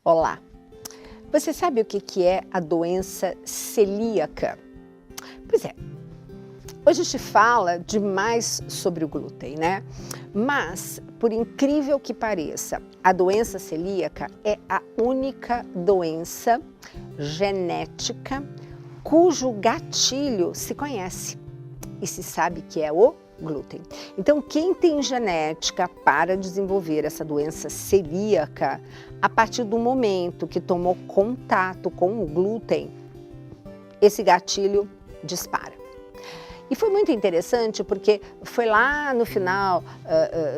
Olá! Você sabe o que é a doença celíaca? Pois é, hoje a gente fala demais sobre o glúten, né? Mas, por incrível que pareça, a doença celíaca é a única doença genética cujo gatilho se conhece e se sabe que é o glúten. Então, quem tem genética para desenvolver essa doença celíaca, a partir do momento que tomou contato com o glúten, esse gatilho dispara. E foi muito interessante porque foi lá no final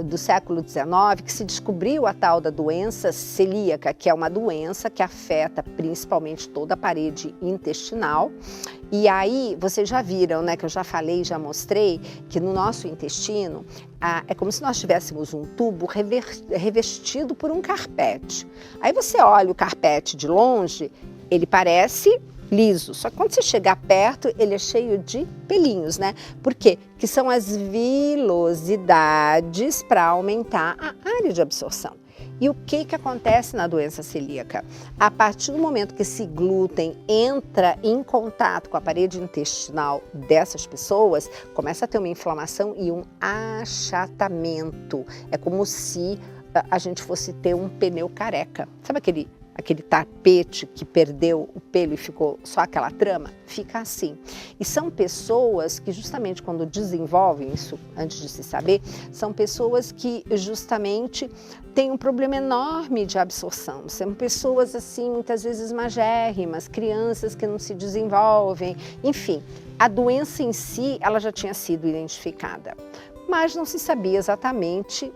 do século XIX que se descobriu a tal da doença celíaca, que é uma doença que afeta principalmente toda a parede intestinal. E aí, vocês já viram, né, que eu já falei, já mostrei, que no nosso intestino é como se nós tivéssemos um tubo revestido por um carpete. Aí você olha o carpete de longe, ele parece liso, só que quando você chegar perto, ele é cheio de pelinhos, né? Por quê? Que são as vilosidades para aumentar a área de absorção. E o que acontece na doença celíaca? A partir do momento que esse glúten entra em contato com a parede intestinal dessas pessoas, começa a ter uma inflamação e um achatamento. É como se a gente fosse ter um pneu careca. Sabe aquele tapete que perdeu o pelo e ficou só aquela trama? Fica assim. E são pessoas que justamente quando desenvolvem isso, antes de se saber, são pessoas que justamente têm um problema enorme de absorção. São pessoas assim, muitas vezes magérrimas, crianças que não se desenvolvem, enfim. A doença em si, ela já tinha sido identificada, mas não se sabia exatamente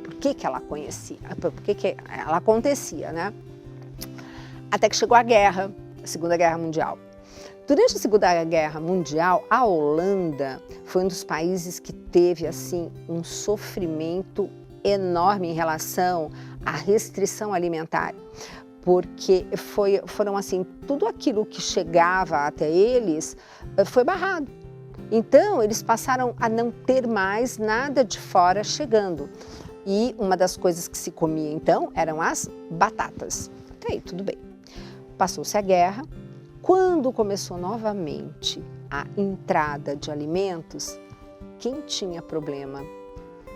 por que ela conhecia, por que ela acontecia, né? Até que chegou a guerra, a Segunda Guerra Mundial. Durante a Segunda Guerra Mundial, a Holanda foi um dos países que teve assim um sofrimento enorme em relação à restrição alimentar, porque foram assim, tudo aquilo que chegava até eles foi barrado. Então, eles passaram a não ter mais nada de fora chegando. E uma das coisas que se comia então eram as batatas. Até aí, tudo bem. Passou-se a guerra, quando começou novamente a entrada de alimentos, quem tinha problema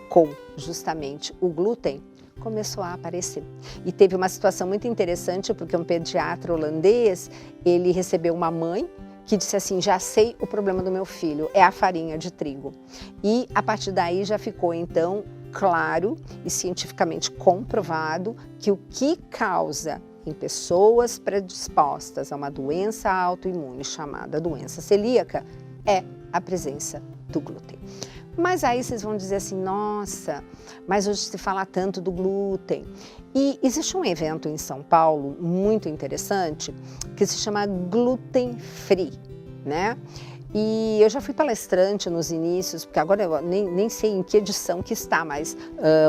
com justamente o glúten começou a aparecer. E teve uma situação muito interessante porque um pediatra holandês, ele recebeu uma mãe que disse assim, já sei o problema do meu filho, é a farinha de trigo. E a partir daí já ficou então claro e cientificamente comprovado que o que causa em pessoas predispostas a uma doença autoimune chamada doença celíaca é a presença do glúten. Mas aí vocês vão dizer assim, nossa, mas hoje se fala tanto do glúten. E existe um evento em São Paulo muito interessante que se chama Gluten Free, né? E eu já fui palestrante nos inícios, porque agora eu nem sei em que edição que está, mas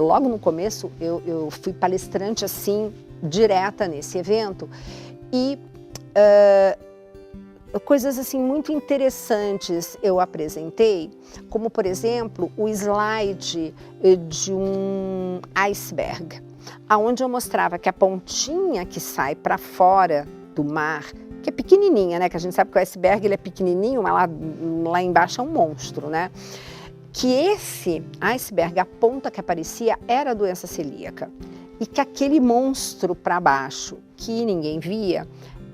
logo no começo eu fui palestrante assim, direta nesse evento e coisas assim muito interessantes eu apresentei, como por exemplo o slide de um iceberg, aonde eu mostrava que a pontinha que sai para fora do mar, que é pequenininha, né? Que a gente sabe que o iceberg ele é pequenininho, mas lá embaixo é um monstro, né? Que esse iceberg, a ponta que aparecia era a doença celíaca. E que aquele monstro para baixo, que ninguém via,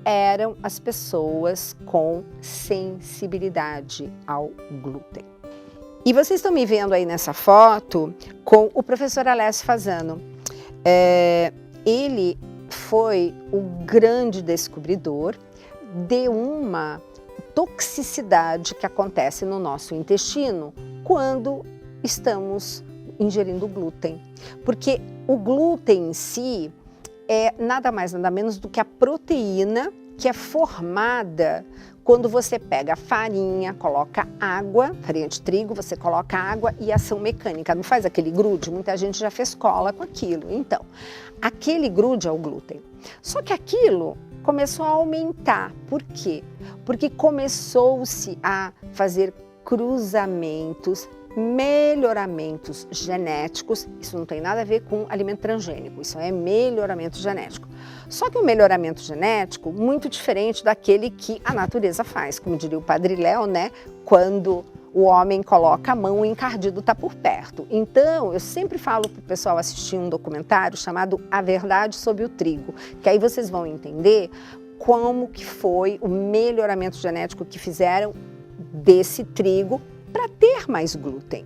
eram as pessoas com sensibilidade ao glúten. E vocês estão me vendo aí nessa foto com o professor Alessio Fasano. Ele foi o grande descobridor de uma toxicidade que acontece no nosso intestino quando estamos ingerindo glúten. Porque o glúten em si é nada mais, nada menos do que a proteína que é formada quando você pega a farinha, coloca água, farinha de trigo, você coloca água e ação mecânica, não faz aquele grude? Muita gente já fez cola com aquilo. Então, aquele grude é o glúten. Só que aquilo começou a aumentar. Por quê? Porque começou-se a fazer cruzamentos melhoramentos genéticos. Isso não tem nada a ver com alimento transgênico, isso é melhoramento genético. Só que um melhoramento genético muito diferente daquele que a natureza faz, como diria o Padre Léo, né? Quando o homem coloca a mão, o encardido está por perto. Então, eu sempre falo para o pessoal assistir um documentário chamado A Verdade sobre o Trigo, que aí vocês vão entender como que foi o melhoramento genético que fizeram desse trigo para ter mais glúten.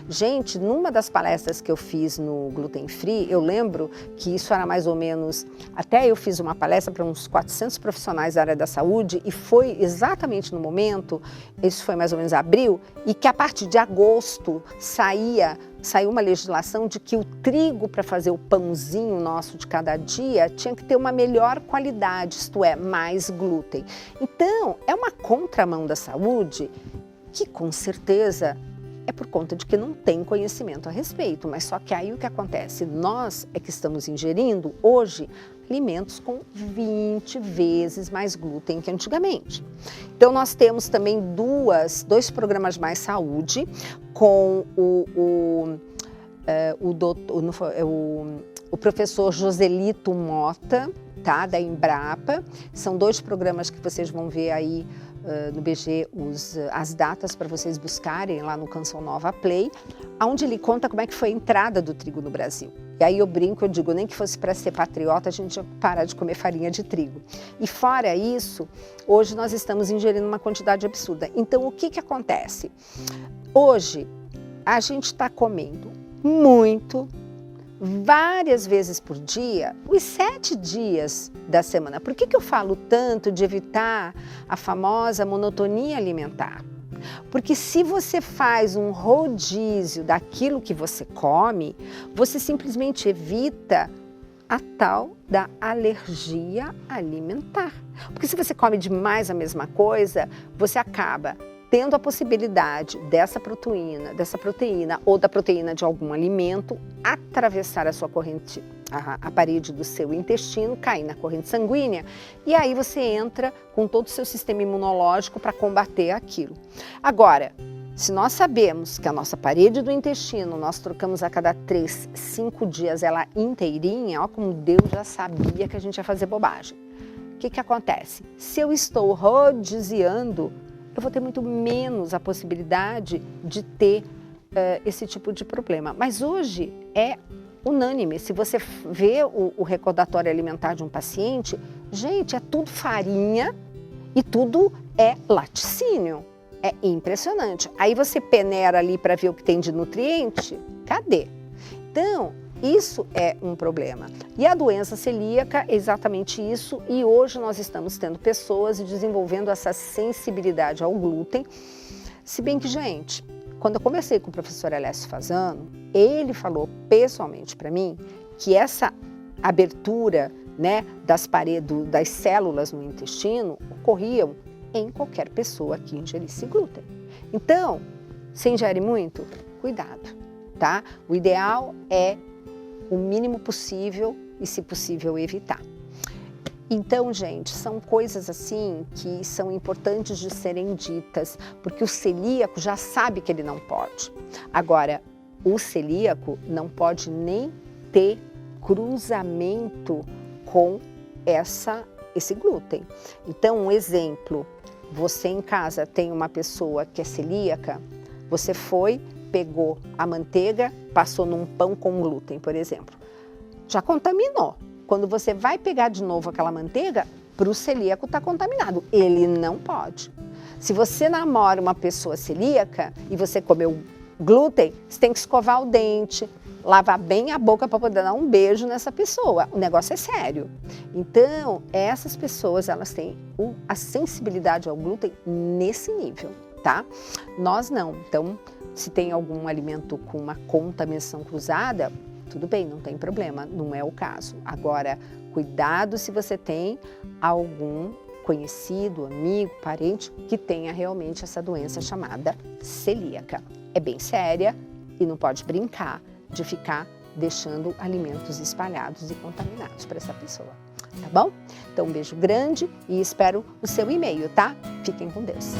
Gente, numa das palestras que eu fiz no Gluten Free, eu lembro que isso era mais ou menos, até eu fiz uma palestra para uns 400 profissionais da área da saúde e foi exatamente no momento, isso foi mais ou menos abril, e que a partir de agosto saiu uma legislação de que o trigo para fazer o pãozinho nosso de cada dia tinha que ter uma melhor qualidade, isto é, mais glúten. Então, é uma contramão da saúde que com certeza é por conta de que não tem conhecimento a respeito, mas só que aí o que acontece? Nós é que estamos ingerindo hoje alimentos com 20 vezes mais glúten que antigamente. Então nós temos também dois programas Mais Saúde com o professor Joselito Mota, tá, da Embrapa. São 2 programas que vocês vão ver aí no BG as datas para vocês buscarem lá no Canção Nova Play, onde ele conta como é que foi a entrada do trigo no Brasil. E aí eu brinco, eu digo, nem que fosse para ser patriota, a gente ia parar de comer farinha de trigo. E fora isso, hoje nós estamos ingerindo uma quantidade absurda. Então o que acontece? Hoje a gente está comendo muito, várias vezes por dia, os 7 dias da semana. Por que eu falo tanto de evitar a famosa monotonia alimentar? Porque se você faz um rodízio daquilo que você come, você simplesmente evita a tal da alergia alimentar. Porque se você come demais a mesma coisa, você acaba tendo a possibilidade dessa proteína ou da proteína de algum alimento atravessar a sua corrente, a parede do seu intestino, cair na corrente sanguínea e aí você entra com todo o seu sistema imunológico para combater aquilo. Agora, se nós sabemos que a nossa parede do intestino, nós trocamos a cada 3, 5 dias ela inteirinha, ó, como Deus já sabia que a gente ia fazer bobagem. O que acontece? Se eu estou rodiziando, eu vou ter muito menos a possibilidade de ter esse tipo de problema. Mas hoje é unânime. Se você vê o recordatório alimentar de um paciente, gente, é tudo farinha e tudo é laticínio. É impressionante. Aí você peneira ali para ver o que tem de nutriente, cadê? Então, isso é um problema. E a doença celíaca é exatamente isso, e hoje nós estamos tendo pessoas desenvolvendo essa sensibilidade ao glúten. Se bem que, gente, quando eu conversei com o professor Alessio Fasano, ele falou pessoalmente para mim que essa abertura, né, das paredes, das células no intestino, ocorriam em qualquer pessoa que ingerisse glúten. Então, se ingere muito, cuidado, tá? O ideal é o mínimo possível e, se possível, evitar. Então, gente, são coisas assim que são importantes de serem ditas, porque o celíaco já sabe que ele não pode. Agora, o celíaco não pode nem ter cruzamento com esse glúten. Então, um exemplo, você em casa tem uma pessoa que é celíaca, você pegou a manteiga, passou num pão com glúten, por exemplo. Já contaminou. Quando você vai pegar de novo aquela manteiga, para o celíaco está contaminado. Ele não pode. Se você namora uma pessoa celíaca e você comeu glúten, você tem que escovar o dente, lavar bem a boca para poder dar um beijo nessa pessoa. O negócio é sério. Então, essas pessoas, elas têm a sensibilidade ao glúten nesse nível, tá? Nós não. Então, se tem algum alimento com uma contaminação cruzada, tudo bem, não tem problema, não é o caso. Agora, cuidado se você tem algum conhecido, amigo, parente que tenha realmente essa doença chamada celíaca. É bem séria e não pode brincar de ficar deixando alimentos espalhados e contaminados para essa pessoa, tá bom? Então, um beijo grande e espero o seu e-mail, tá? Fiquem com Deus.